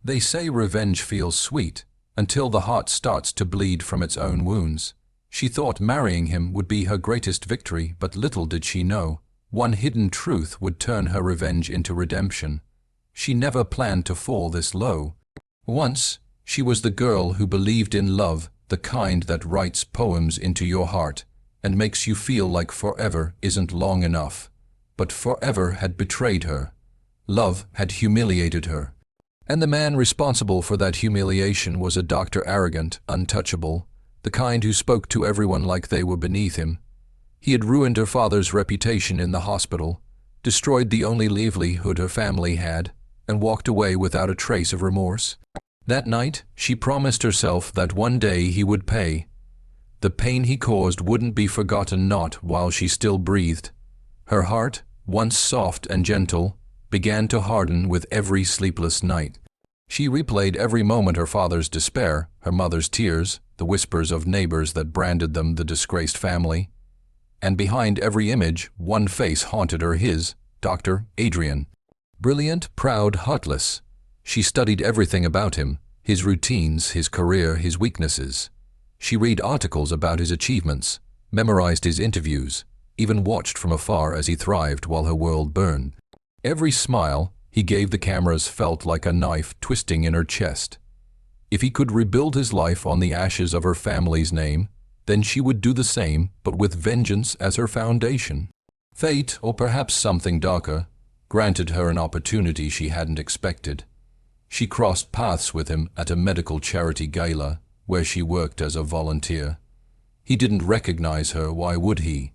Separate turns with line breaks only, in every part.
They say revenge feels sweet, until the heart starts to bleed from its own wounds. She thought marrying him would be her greatest victory, but little did she know, one hidden truth would turn her revenge into redemption. She never planned to fall this low. Once, she was the girl who believed in love, the kind that writes poems into your heart and makes you feel like forever isn't long enough. But forever had betrayed her. Love had humiliated her. And the man responsible for that humiliation was a doctor, arrogant, untouchable, the kind who spoke to everyone like they were beneath him. He had ruined her father's reputation in the hospital, destroyed the only livelihood her family had, and walked away without a trace of remorse. That night, she promised herself that one day he would pay. The pain he caused wouldn't be forgotten, not while she still breathed. Her heart, once soft and gentle, began to harden with every sleepless night. She replayed every moment: her father's despair, her mother's tears, the whispers of neighbors that branded them the disgraced family. And behind every image, one face haunted her: his, Dr. Adrian. Brilliant, proud, heartless. She studied everything about him, his routines, his career, his weaknesses. She read articles about his achievements, memorized his interviews, even watched from afar as he thrived while her world burned. Every smile he gave the cameras felt like a knife twisting in her chest. If he could rebuild his life on the ashes of her family's name, then she would do the same, but with vengeance as her foundation. Fate, or perhaps something darker, granted her an opportunity she hadn't expected. She crossed paths with him at a medical charity gala, where she worked as a volunteer. He didn't recognize her, why would he?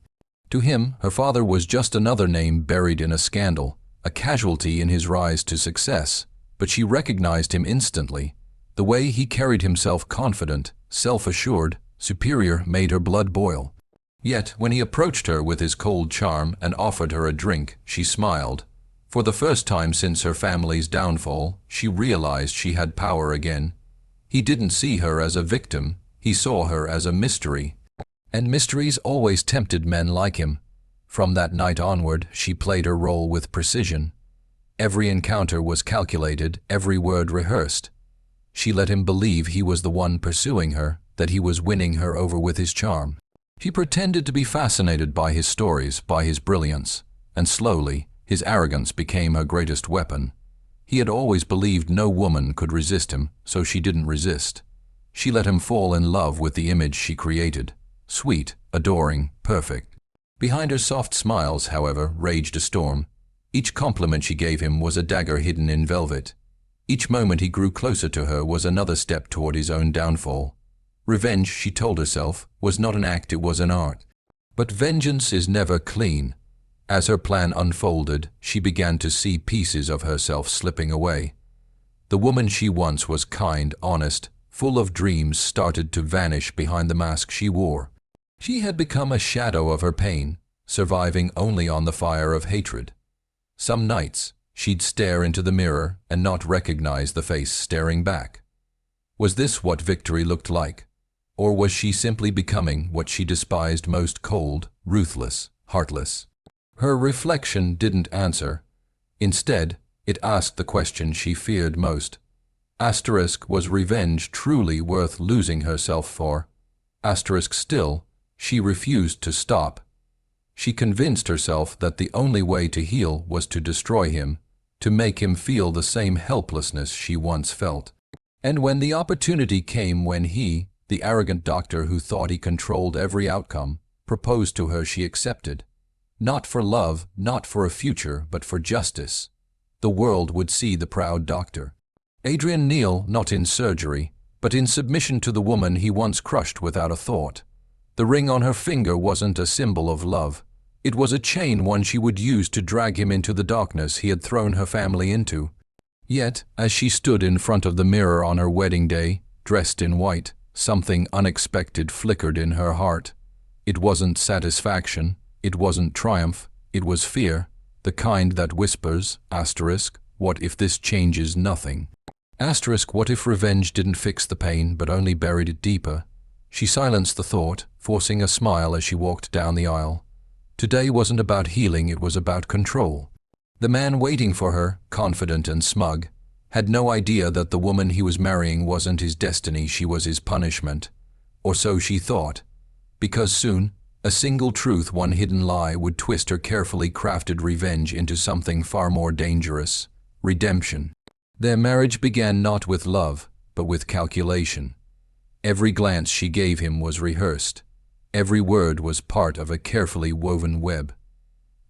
To him, her father was just another name buried in a scandal, a casualty in his rise to success, but she recognized him instantly. The way he carried himself, confident, self-assured, superior, made her blood boil. Yet, when he approached her with his cold charm and offered her a drink, she smiled. For the first time since her family's downfall, she realized she had power again. He didn't see her as a victim, he saw her as a mystery. And mysteries always tempted men like him. From that night onward, she played her role with precision. Every encounter was calculated, every word rehearsed. She let him believe he was the one pursuing her, that he was winning her over with his charm. She pretended to be fascinated by his stories, by his brilliance, and slowly, his arrogance became her greatest weapon. He had always believed no woman could resist him, so she didn't resist. She let him fall in love with the image she created. Sweet, adoring, perfect. Behind her soft smiles, however, raged a storm. Each compliment she gave him was a dagger hidden in velvet. Each moment he grew closer to her was another step toward his own downfall. Revenge, she told herself, was not an act, it was an art. But vengeance is never clean. As her plan unfolded, she began to see pieces of herself slipping away. The woman she once was, kind, honest, full of dreams, started to vanish behind the mask she wore. She had become a shadow of her pain, surviving only on the fire of hatred. Some nights, she'd stare into the mirror and not recognize the face staring back. Was this what victory looked like? Or was she simply becoming what she despised most: cold, ruthless, heartless? Her reflection didn't answer. Instead, it asked the question she feared most. Was revenge truly worth losing herself for? Still, she refused to stop. She convinced herself that the only way to heal was to destroy him, to make him feel the same helplessness she once felt. And when the opportunity came, when he, the arrogant doctor who thought he controlled every outcome, proposed to her, she accepted. Not for love, not for a future, but for justice. The world would see the proud doctor. Adrian Neal, not in surgery, but in submission to the woman he once crushed without a thought. The ring on her finger wasn't a symbol of love. It was a chain one she would use to drag him into the darkness he had thrown her family into. Yet, as she stood in front of the mirror on her wedding day, dressed in white, something unexpected flickered in her heart. It wasn't satisfaction. It wasn't triumph, it was fear, the kind that whispers, what if this changes nothing? What if revenge didn't fix the pain but only buried it deeper? She silenced the thought, forcing a smile as she walked down the aisle. Today wasn't about healing, it was about control. The man waiting for her, confident and smug, had no idea that the woman he was marrying wasn't his destiny, she was his punishment. Or so she thought. Because soon, a single truth, one hidden lie, would twist her carefully crafted revenge into something far more dangerous: redemption. Their marriage began not with love, but with calculation. Every glance she gave him was rehearsed. Every word was part of a carefully woven web.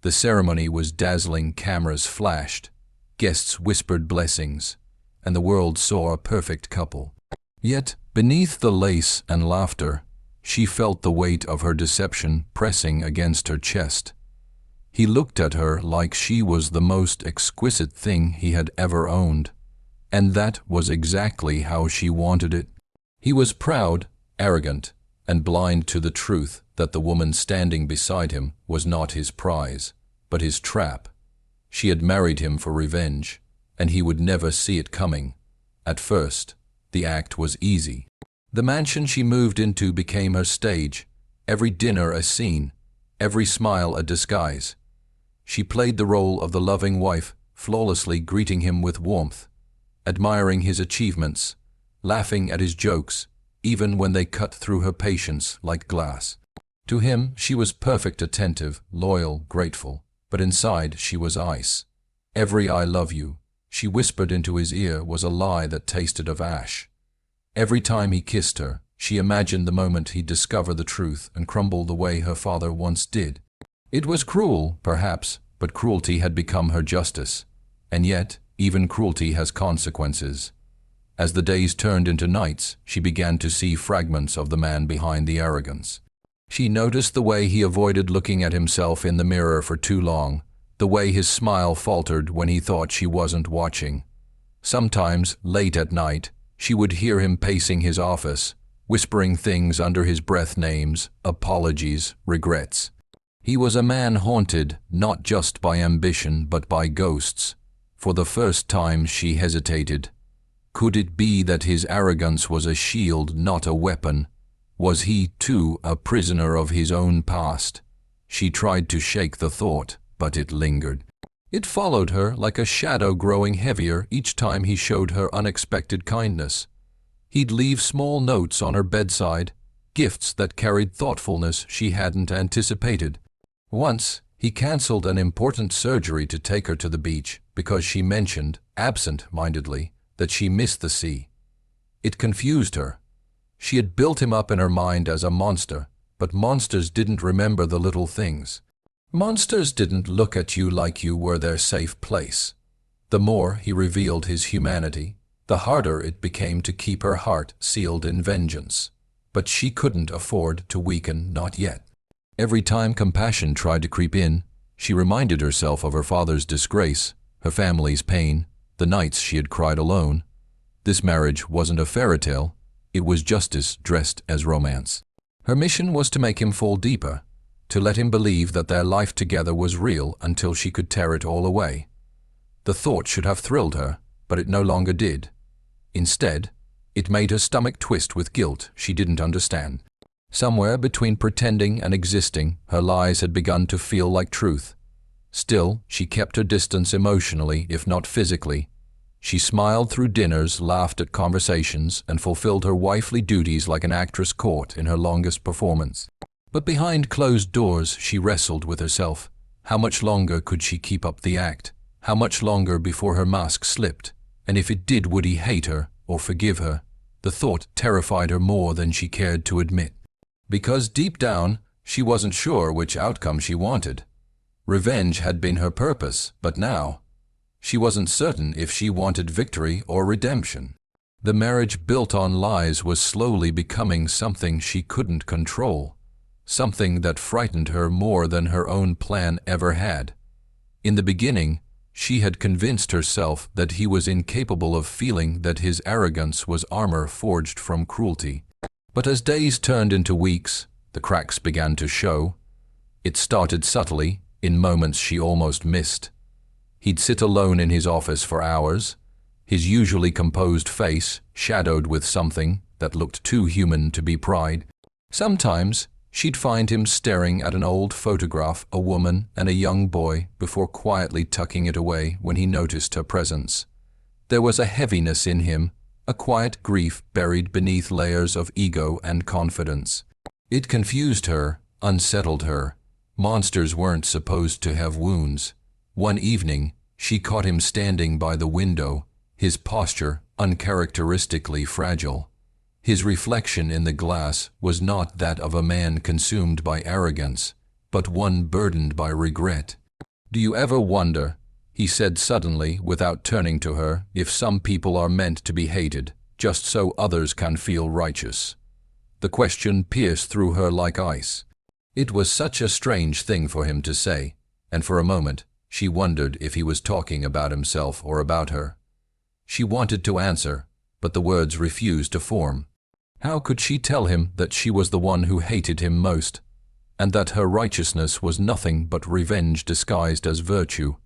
The ceremony was dazzling, cameras flashed, guests whispered blessings, and the world saw a perfect couple. Yet, beneath the lace and laughter, she felt the weight of her deception pressing against her chest. He looked at her like she was the most exquisite thing he had ever owned, and that was exactly how she wanted it. He was proud, arrogant, and blind to the truth that the woman standing beside him was not his prize, but his trap. She had married him for revenge, and he would never see it coming. At first, the act was easy. The mansion she moved into became her stage, every dinner a scene, every smile a disguise. She played the role of the loving wife, flawlessly greeting him with warmth, admiring his achievements, laughing at his jokes, even when they cut through her patience like glass. To him, she was perfect, attentive, loyal, grateful, but inside she was ice. Every "I love you" she whispered into his ear was a lie that tasted of ash. Every time he kissed her, she imagined the moment he'd discover the truth and crumble the way her father once did. It was cruel, perhaps, but cruelty had become her justice. And yet, even cruelty has consequences. As the days turned into nights, she began to see fragments of the man behind the arrogance. She noticed the way he avoided looking at himself in the mirror for too long, the way his smile faltered when he thought she wasn't watching. Sometimes, late at night, she would hear him pacing his office, whispering things under his breath: names, apologies, regrets. He was a man haunted not just by ambition but by ghosts. For the first time she hesitated. Could it be that his arrogance was a shield, not a weapon? Was he, too, a prisoner of his own past? She tried to shake the thought, but it lingered. It followed her like a shadow, growing heavier each time he showed her unexpected kindness. He'd leave small notes on her bedside, gifts that carried thoughtfulness she hadn't anticipated. Once, he cancelled an important surgery to take her to the beach because she mentioned, absent-mindedly, that she missed the sea. It confused her. She had built him up in her mind as a monster, but monsters didn't remember the little things. Monsters didn't look at you like you were their safe place. The more he revealed his humanity, the harder it became to keep her heart sealed in vengeance. But she couldn't afford to weaken, not yet. Every time compassion tried to creep in, she reminded herself of her father's disgrace, her family's pain, the nights she had cried alone. This marriage wasn't a fairy tale, it was justice dressed as romance. Her mission was to make him fall deeper, to let him believe that their life together was real until she could tear it all away. The thought should have thrilled her, but it no longer did. Instead, it made her stomach twist with guilt she didn't understand. Somewhere between pretending and existing, her lies had begun to feel like truth. Still, she kept her distance emotionally, if not physically. She smiled through dinners, laughed at conversations, and fulfilled her wifely duties like an actress caught in her longest performance. But behind closed doors, she wrestled with herself. How much longer could she keep up the act? How much longer before her mask slipped? And if it did, would he hate her or forgive her? The thought terrified her more than she cared to admit. Because deep down, she wasn't sure which outcome she wanted. Revenge had been her purpose, but now, she wasn't certain if she wanted victory or redemption. The marriage built on lies was slowly becoming something she couldn't control, something that frightened her more than her own plan ever had. In the beginning, she had convinced herself that he was incapable of feeling that his arrogance was armor forged from cruelty. But as days turned into weeks, the cracks began to show. It started subtly, in moments she almost missed. He'd sit alone in his office for hours, his usually composed face shadowed with something that looked too human to be pride. Sometimes, she'd find him staring at an old photograph, a woman and a young boy, before quietly tucking it away when he noticed her presence. There was a heaviness in him, a quiet grief buried beneath layers of ego and confidence. It confused her, unsettled her. Monsters weren't supposed to have wounds. One evening, she caught him standing by the window, his posture uncharacteristically fragile. His reflection in the glass was not that of a man consumed by arrogance, but one burdened by regret. "Do you ever wonder," he said suddenly without turning to her, "if some people are meant to be hated, just so others can feel righteous?" The question pierced through her like ice. It was such a strange thing for him to say, and for a moment she wondered if he was talking about himself or about her. She wanted to answer, but the words refused to form. How could she tell him that she was the one who hated him most, and that her righteousness was nothing but revenge disguised as virtue?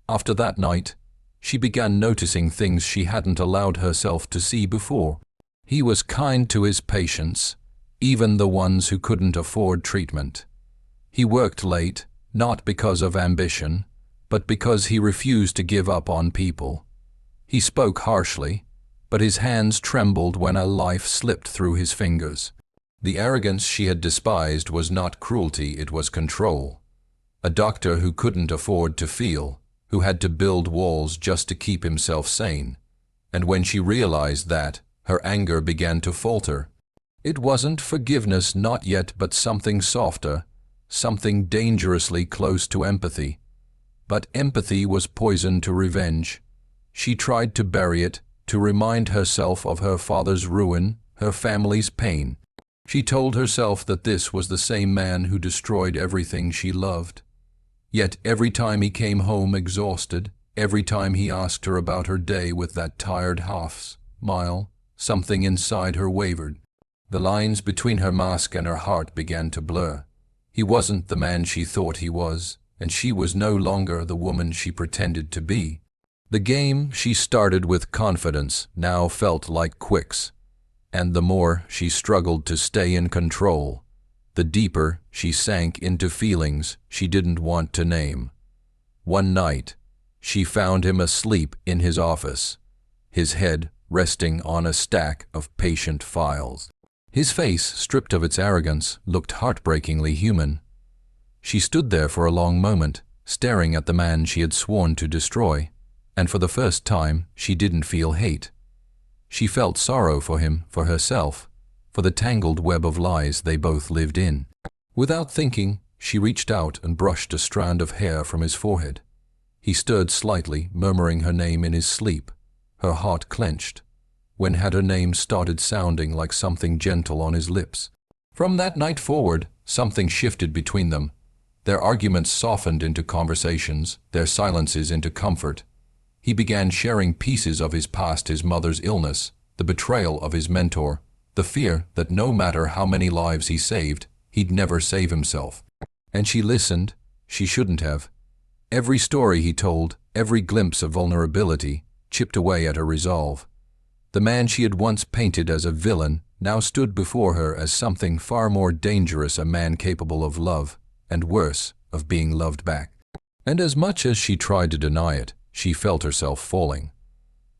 After that night, she began noticing things she hadn't allowed herself to see before. He was kind to his patients, even the ones who couldn't afford treatment. He worked late, not because of ambition, but because he refused to give up on people. He spoke harshly, but his hands trembled when a life slipped through his fingers. The arrogance she had despised was not cruelty, it was control. A doctor who couldn't afford to feel, who had to build walls just to keep himself sane. And when she realized that, her anger began to falter. It wasn't forgiveness, not yet, but something softer, something dangerously close to empathy. But empathy was poison to revenge. She tried to bury it, to remind herself of her father's ruin, her family's pain. She told herself that this was the same man who destroyed everything she loved. Yet every time he came home exhausted, every time he asked her about her day with that tired half-smile, something inside her wavered. The lines between her mask and her heart began to blur. He wasn't the man she thought he was, and she was no longer the woman she pretended to be. The game she started with confidence now felt like quicks, and the more she struggled to stay in control, the deeper she sank into feelings she didn't want to name. One night, she found him asleep in his office, his head resting on a stack of patient files. His face, stripped of its arrogance, looked heartbreakingly human. She stood there for a long moment, staring at the man she had sworn to destroy, and for the first time she didn't feel hate. She felt sorrow for him, for herself, for the tangled web of lies they both lived in. Without thinking, she reached out and brushed a strand of hair from his forehead. He stirred slightly, murmuring her name in his sleep. Her heart clenched. When had her name started sounding like something gentle on his lips? From that night forward, something shifted between them. Their arguments softened into conversations, their silences into comfort. He began sharing pieces of his past, his mother's illness, the betrayal of his mentor, the fear that no matter how many lives he saved, he'd never save himself. And she listened. She shouldn't have. Every story he told, every glimpse of vulnerability, chipped away at her resolve. The man she had once painted as a villain now stood before her as something far more dangerous, a man capable of love, and worse, of being loved back. And as much as she tried to deny it, she felt herself falling.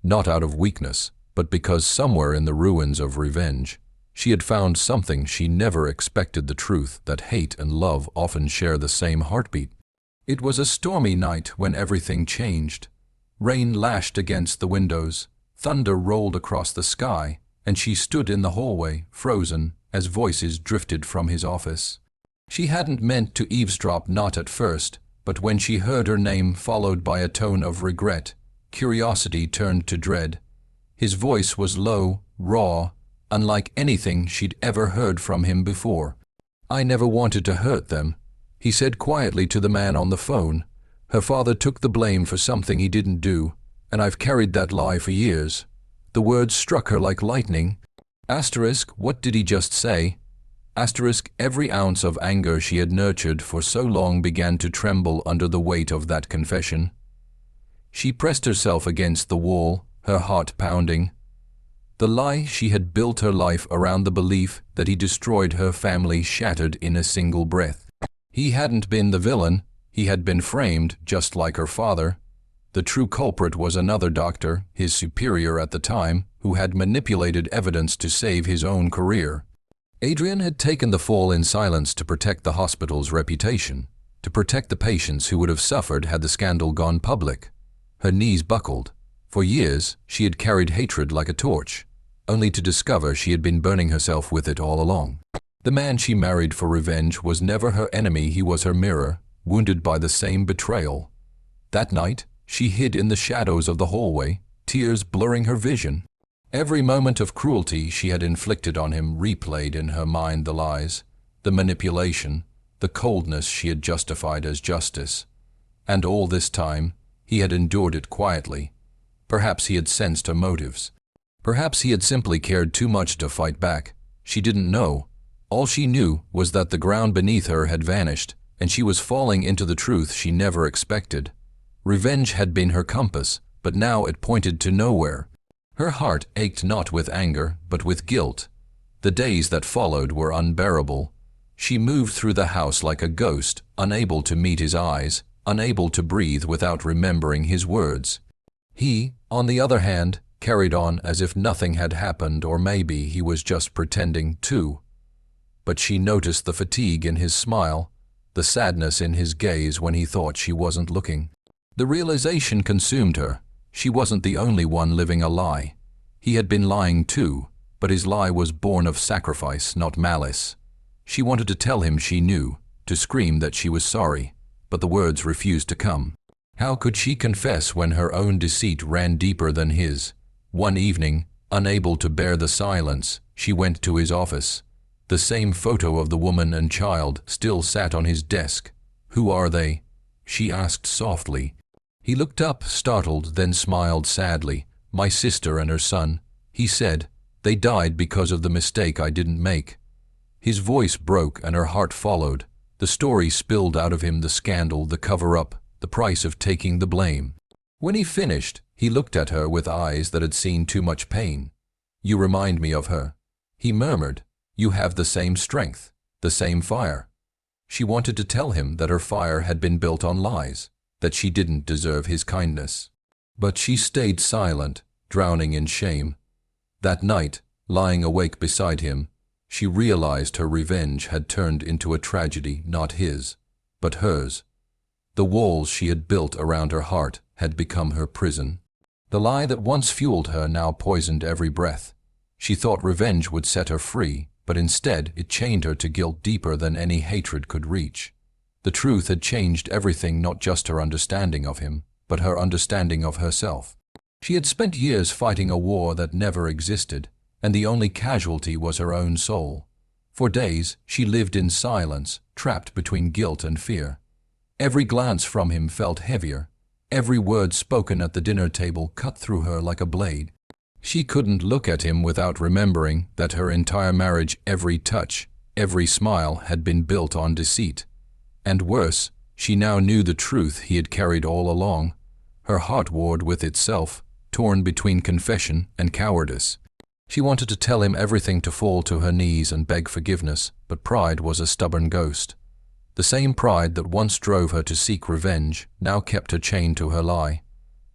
Not out of weakness, but because somewhere in the ruins of revenge, she had found something she never expected: the truth that hate and love often share the same heartbeat. It was a stormy night when everything changed. Rain lashed against the windows, thunder rolled across the sky, and she stood in the hallway, frozen, as voices drifted from his office. She hadn't meant to eavesdrop, not at first, but when she heard her name followed by a tone of regret, curiosity turned to dread. His voice was low, raw, unlike anything she'd ever heard from him before. "I never wanted to hurt them," he said quietly to the man on the phone. "Her father took the blame for something he didn't do, and I've carried that lie for years." The words struck her like lightning. Asterisk, what did he just say? Asterisk, every ounce of anger she had nurtured for so long began to tremble under the weight of that confession. She pressed herself against the wall, her heart pounding. The lie she had built her life around, the belief that he destroyed her family, shattered in a single breath. He hadn't been the villain, he had been framed just like her father. The true culprit was another doctor, his superior at the time, who had manipulated evidence to save his own career. Adrian had taken the fall in silence to protect the hospital's reputation, to protect the patients who would have suffered had the scandal gone public. Her knees buckled. For years, she had carried hatred like a torch, only to discover she had been burning herself with it all along. The man she married for revenge was never her enemy, he was her mirror, wounded by the same betrayal. That night, she hid in the shadows of the hallway, tears blurring her vision. Every moment of cruelty she had inflicted on him replayed in her mind the lies, the manipulation, the coldness she had justified as justice. And all this time, he had endured it quietly. Perhaps he had sensed her motives. Perhaps he had simply cared too much to fight back. She didn't know. All she knew was that the ground beneath her had vanished, and she was falling into the truth she never expected. Revenge had been her compass, but now it pointed to nowhere. Her heart ached not with anger, but with guilt. The days that followed were unbearable. She moved through the house like a ghost, unable to meet his eyes, unable to breathe without remembering his words. He, on the other hand, carried on as if nothing had happened, or maybe he was just pretending to. But she noticed the fatigue in his smile, the sadness in his gaze when he thought she wasn't looking. The realization consumed her. She wasn't the only one living a lie. He had been lying too, but his lie was born of sacrifice, not malice. She wanted to tell him she knew, to scream that she was sorry, but the words refused to come. How could she confess when her own deceit ran deeper than his? One evening, unable to bear the silence, she went to his office. The same photo of the woman and child still sat on his desk. "Who are they?" she asked softly. He looked up, startled, then smiled sadly. "My sister and her son," he said. "They died because of the mistake I didn't make." His voice broke and her heart followed. The story spilled out of him, the scandal, the cover-up, the price of taking the blame. When he finished, he looked at her with eyes that had seen too much pain. "You remind me of her," he murmured. "You have the same strength, the same fire." She wanted to tell him that her fire had been built on lies, that she didn't deserve his kindness. But she stayed silent, drowning in shame. That night, lying awake beside him, she realized her revenge had turned into a tragedy, not his, but hers. The walls she had built around her heart had become her prison. The lie that once fueled her now poisoned every breath. She thought revenge would set her free, but instead it chained her to guilt deeper than any hatred could reach. The truth had changed everything, not just her understanding of him, but her understanding of herself. She had spent years fighting a war that never existed, and the only casualty was her own soul. For days, she lived in silence, trapped between guilt and fear. Every glance from him felt heavier. Every word spoken at the dinner table cut through her like a blade. She couldn't look at him without remembering that her entire marriage, every touch, every smile had been built on deceit. And worse, she now knew the truth he had carried all along. Her heart warred with itself, torn between confession and cowardice. She wanted to tell him everything, to fall to her knees and beg forgiveness, but pride was a stubborn ghost. The same pride that once drove her to seek revenge now kept her chained to her lie.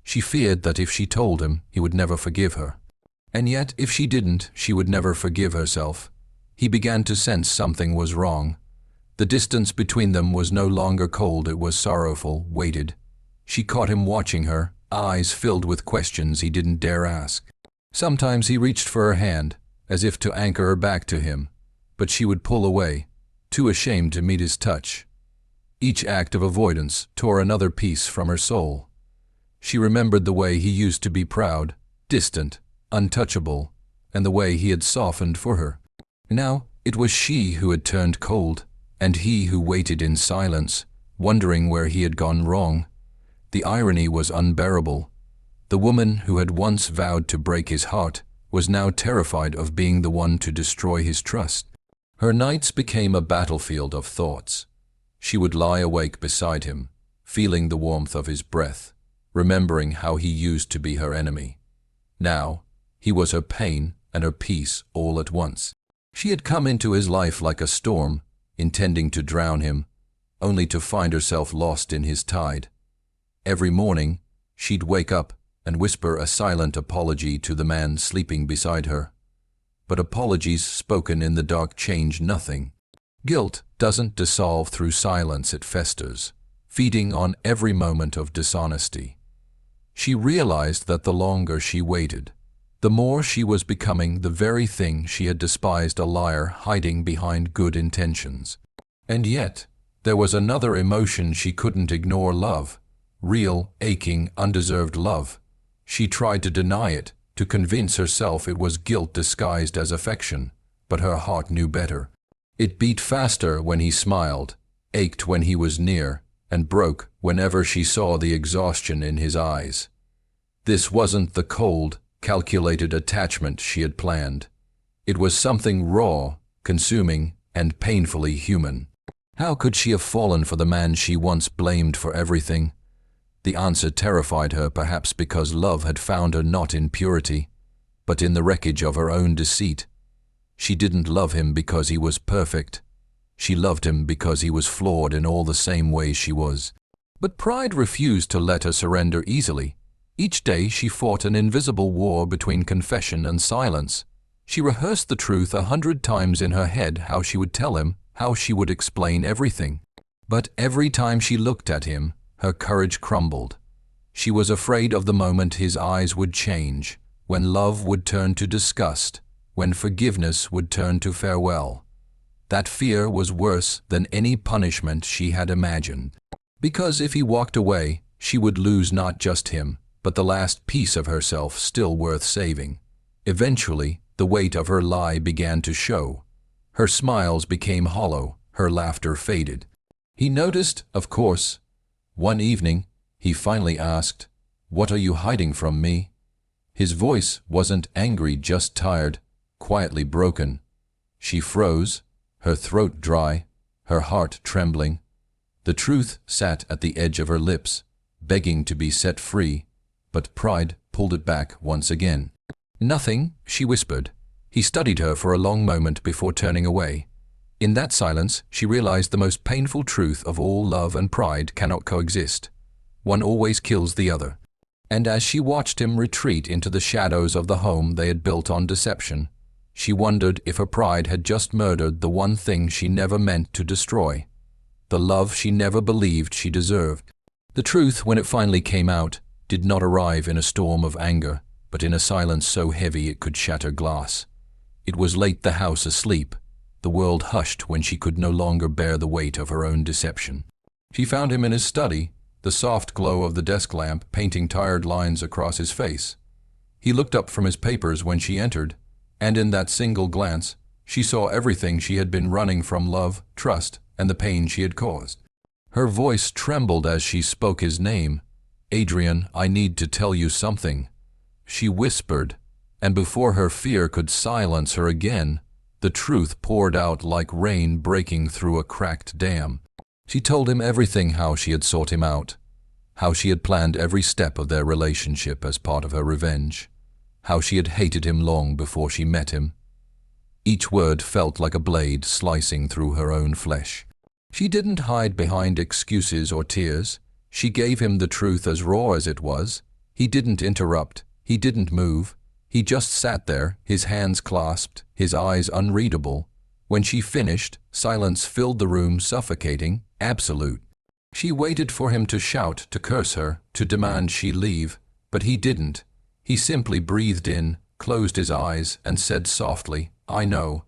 She feared that if she told him, he would never forgive her. And yet, if she didn't, she would never forgive herself. He began to sense something was wrong. The distance between them was no longer cold, it was sorrowful, weighted. She caught him watching her, eyes filled with questions he didn't dare ask. Sometimes he reached for her hand, as if to anchor her back to him, but she would pull away, too ashamed to meet his touch. Each act of avoidance tore another piece from her soul. She remembered the way he used to be proud, distant, untouchable, and the way he had softened for her. Now it was she who had turned cold, and he who waited in silence, wondering where he had gone wrong. The irony was unbearable. The woman who had once vowed to break his heart was now terrified of being the one to destroy his trust. Her nights became a battlefield of thoughts. She would lie awake beside him, feeling the warmth of his breath, remembering how he used to be her enemy. Now, he was her pain and her peace all at once. She had come into his life like a storm, intending to drown him, only to find herself lost in his tide. Every morning, She'd wake up and whisper a silent apology to the man sleeping beside her. But apologies spoken in the dark change nothing. Guilt doesn't dissolve through silence, it festers, feeding on every moment of dishonesty. She realized that the longer she waited, the more she was becoming the very thing she had despised, a liar hiding behind good intentions. And yet, there was another emotion she couldn't ignore: love. Real, aching, undeserved love. She tried to deny it, to convince herself it was guilt disguised as affection, but her heart knew better. It beat faster when he smiled, ached when he was near, and broke whenever she saw the exhaustion in his eyes. This wasn't the cold, calculated attachment she had planned. It was something raw, consuming, and painfully human. How could she have fallen for the man she once blamed for everything? The answer terrified her, perhaps because love had found her not in purity, but in the wreckage of her own deceit. She didn't love him because he was perfect. She loved him because he was flawed in all the same ways she was. But pride refused to let her surrender easily. Each day she fought an invisible war between confession and silence. She rehearsed the truth 100 times in her head, how she would tell him, how she would explain everything. But every time she looked at him, her courage crumbled. She was afraid of the moment his eyes would change, when love would turn to disgust, when forgiveness would turn to farewell. That fear was worse than any punishment she had imagined. Because if he walked away, she would lose not just him, but the last piece of herself still worth saving. Eventually, the weight of her lie began to show. Her smiles became hollow, her laughter faded. He noticed, of course. One evening, he finally asked, "What are you hiding from me?" His voice wasn't angry, just tired, quietly broken. She froze, her throat dry, her heart trembling. The truth sat at the edge of her lips, begging to be set free, but pride pulled it back once again. "Nothing," she whispered. He studied her for a long moment before turning away. In that silence, she realized the most painful truth of all: love and pride cannot coexist. One always kills the other. And as she watched him retreat into the shadows of the home they had built on deception, she wondered if her pride had just murdered the one thing she never meant to destroy, the love she never believed she deserved. The truth, when it finally came out, did not arrive in a storm of anger, but in a silence so heavy it could shatter glass. It was late, the house asleep, the world hushed when she could no longer bear the weight of her own deception. She found him in his study, the soft glow of the desk lamp painting tired lines across his face. He looked up from his papers when she entered, and in that single glance, she saw everything she had been running from: love, trust, and the pain she had caused. Her voice trembled as she spoke his name. "Adrian, I need to tell you something," she whispered, and before her fear could silence her again, the truth poured out like rain breaking through a cracked dam. She told him everything: how she had sought him out, how she had planned every step of their relationship as part of her revenge, how she had hated him long before she met him. Each word felt like a blade slicing through her own flesh. She didn't hide behind excuses or tears. She gave him the truth as raw as it was. He didn't interrupt. He didn't move. He just sat there, his hands clasped, his eyes unreadable. When she finished, silence filled the room, suffocating, absolute. She waited for him to shout, to curse her, to demand she leave, but he didn't. He simply breathed in, closed his eyes, and said softly, "I know."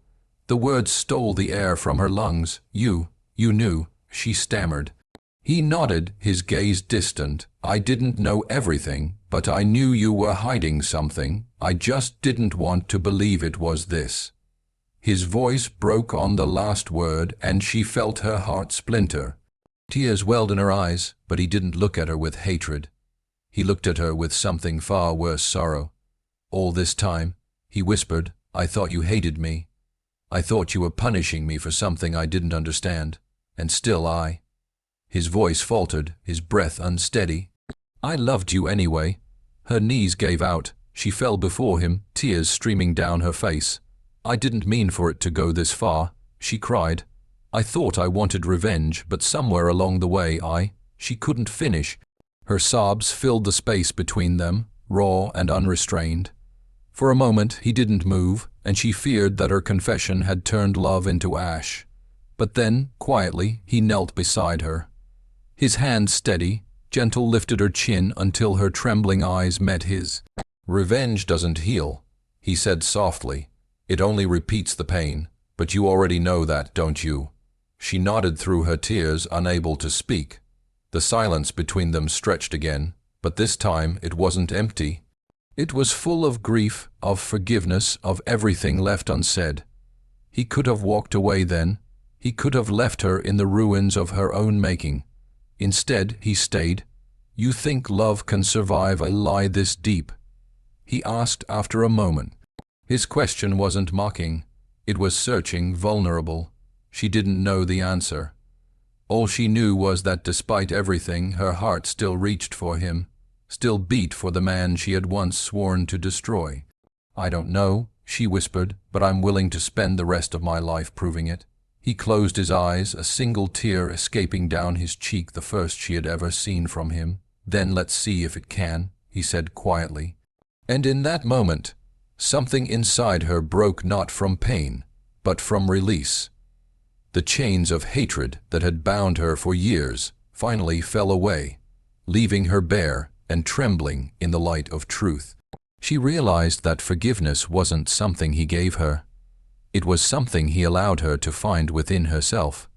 The words stole the air from her lungs. You knew," she stammered. He nodded, his gaze distant. "I didn't know everything, but I knew you were hiding something. I just didn't want to believe it was this." His voice broke on the last word, and she felt her heart splinter. Tears welled in her eyes, but he didn't look at her with hatred. He looked at her with something far worse: sorrow. "All this time," he whispered, "I thought you hated me. I thought you were punishing me for something I didn't understand. And still I—" His voice faltered, his breath unsteady. "I loved you anyway." Her knees gave out. She fell before him, tears streaming down her face. "I didn't mean for it to go this far," she cried. "I thought I wanted revenge, but somewhere along the way She couldn't finish. Her sobs filled the space between them, raw and unrestrained. For a moment he didn't move, and she feared that her confession had turned love into ash. But then, quietly, he knelt beside her. His hand steady, gentle, lifted her chin until her trembling eyes met his. "Revenge doesn't heal," he said softly. "It only repeats the pain. But you already know that, don't you?" She nodded through her tears, unable to speak. The silence between them stretched again, but this time it wasn't empty. It was full of grief, of forgiveness, of everything left unsaid. He could have walked away then. He could have left her in the ruins of her own making. Instead, he stayed. "You think love can survive a lie this deep?" he asked after a moment. His question wasn't mocking. It was searching, vulnerable. She didn't know the answer. All she knew was that despite everything, her heart still reached for him, still beat for the man she had once sworn to destroy. "I don't know," she whispered, "but I'm willing to spend the rest of my life proving it." He closed his eyes, a single tear escaping down his cheek, the first she had ever seen from him. "Then let's see if it can," he said quietly. And in that moment, something inside her broke, not from pain, but from release. The chains of hatred that had bound her for years finally fell away, leaving her bare and trembling in the light of truth. She realized that forgiveness wasn't something he gave her. It was something he allowed her to find within herself.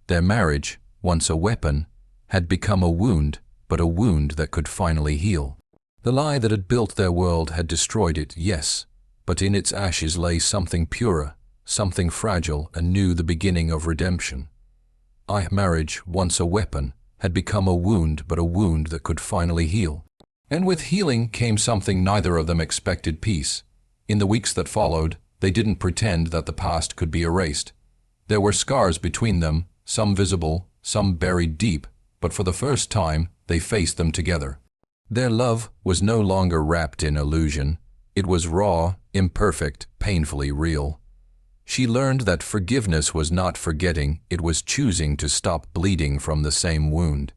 Their marriage, once a weapon, had become a wound, but a wound that could finally heal. The lie that had built their world had destroyed it, yes, but in its ashes lay something purer, something fragile, anew, the beginning of redemption. Marriage, once a weapon, had become a wound, but a wound that could finally heal. And with healing came something neither of them expected: peace. In the weeks that followed, they didn't pretend that the past could be erased. There were scars between them, some visible, some buried deep, but for the first time, they faced them together. Their love was no longer wrapped in illusion. It was raw, imperfect, painfully real. She learned that forgiveness was not forgetting, it was choosing to stop bleeding from the same wound.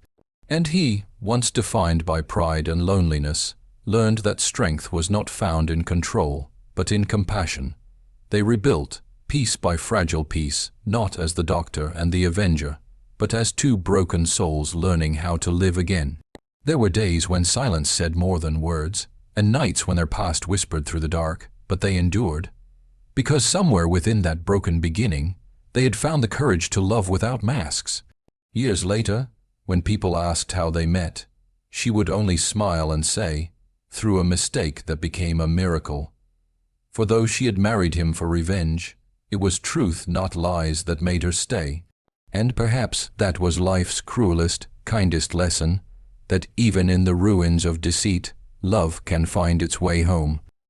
And he, once defined by pride and loneliness, learned that strength was not found in control, but in compassion. They rebuilt, piece by fragile piece, not as the doctor and the avenger, but as two broken souls learning how to live again. There were days when silence said more than words, and nights when their past whispered through the dark, but they endured. Because somewhere within that broken beginning, they had found the courage to love without masks. Years later, when people asked how they met, she would only smile and say, "Through a mistake that became a miracle." For though she had married him for revenge, it was truth, not lies, that made her stay. And perhaps that was life's cruelest, kindest lesson, that even in the ruins of deceit, love can find its way home.